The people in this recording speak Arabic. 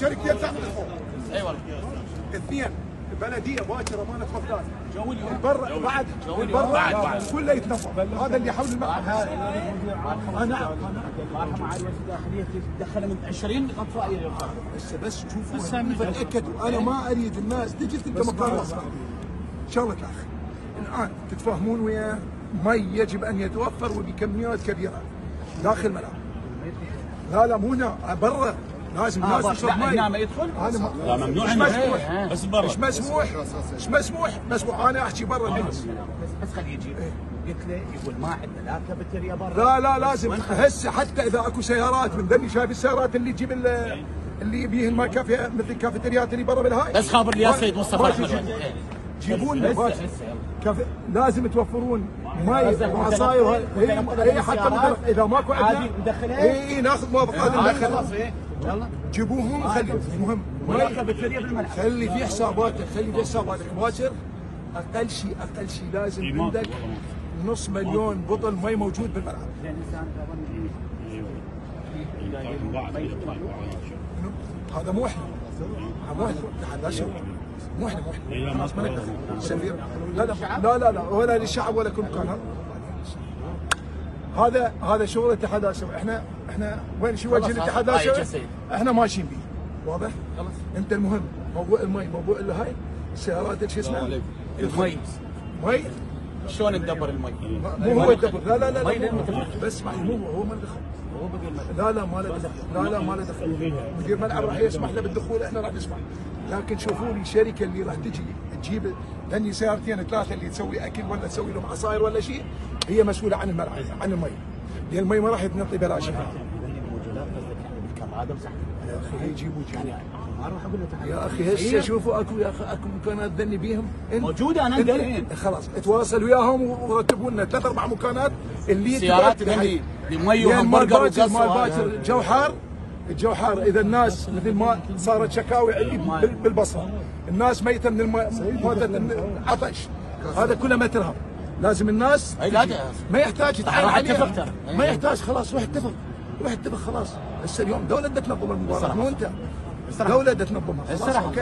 شركتين تحت الخوف. اي والله. اثنين بلديه باكره مالت بغداد. جو اليوم. البر بعد بعد. كله يتنفض. هذا اللي حول الملعب. نعم. معالي وزير الداخليه تدخل من 20 اطفائيه بس شوفوا تاكدوا. انا ما اريد الناس تجي تلقى مكان وسط. ان شاء الله يا اخي الان تتفاهمون ويا مي يجب ان يتوفر وبكميات كبيره داخل الملعب. لا مو هنا برا لازم الناس تشرب مي. هنا ما يدخل؟ لا ممنوع. مش مسموح. بس برا. مش مسموح. مش مسموح. انا احكي برا الناس. بس خليه يجي. قلت له يقول ما عندنا لا كافيتيريا برا. لا لازم هسه حتى اذا اكو سيارات من ذني شايف السيارات اللي تجيب اللي بيهن ما كافيه مثل الكافيتريات اللي برا بالهاي. بس خابر لي يا سيد مصطفى احمد. جيبون لازم توفرون مي وعصاير. هي حتى اذا ماكو عندنا اي ناخذ موافقات ندخلها. يلا جيبوهم وخليهم. المهم خلي في حساباتك باكر. اقل شيء لازم عندك نص مليون بطل مي موجود بالملعب. هذا مو احنا. لا شيء. مو احنا خلاص ما نقدر. سفير لا ولا للشعب ولا كل مكان. هذا شغل الاتحاد الاسيوي. احنا وين شو وجه الاتحاد الاسيوي؟ احنا ماشيين به. واضح؟ خلاص. انت المهم موضوع المي موضوع هاي السيارات شو اسمها؟ المي. مي شلون ندبر المي؟ مو هو يدبر. لا بس اسمع هو ما له دخل. لا ما له دخل. مدير ملعب راح يسمح له بالدخول. احنا راح نسمح. لكن شوفوا لي الشركه اللي راح تجي تجيب ثاني سيارتين ثلاثه اللي تسوي اكل ولا تسوي لهم عصاير ولا شيء هي مسؤوله عن الملعب عن المي. لان المي ما راح يتنطي بلاش. يا اخي يجيبوا يا اخي هسه شوفوا اكو مكانات ذني بيهم موجوده. انا قلت خلاص اتواصل وياهم ورتبوا لنا 3-4 مكانات اللي سيارات ذني بمي وهمبرجر وقص. مال باكر الجو حار اذا الناس مثل ما صارت شكاوي عندي بالبصره الناس ميته من العطش. هذا كله ما ترهب. لازم الناس ما يحتاج يتعامل عليها. ما يحتاج خلاص روح اتفق خلاص. هسه اليوم دوله بدها تنظم المباراه مو انت. دوله بدها تنظمها خلاص. اوكي.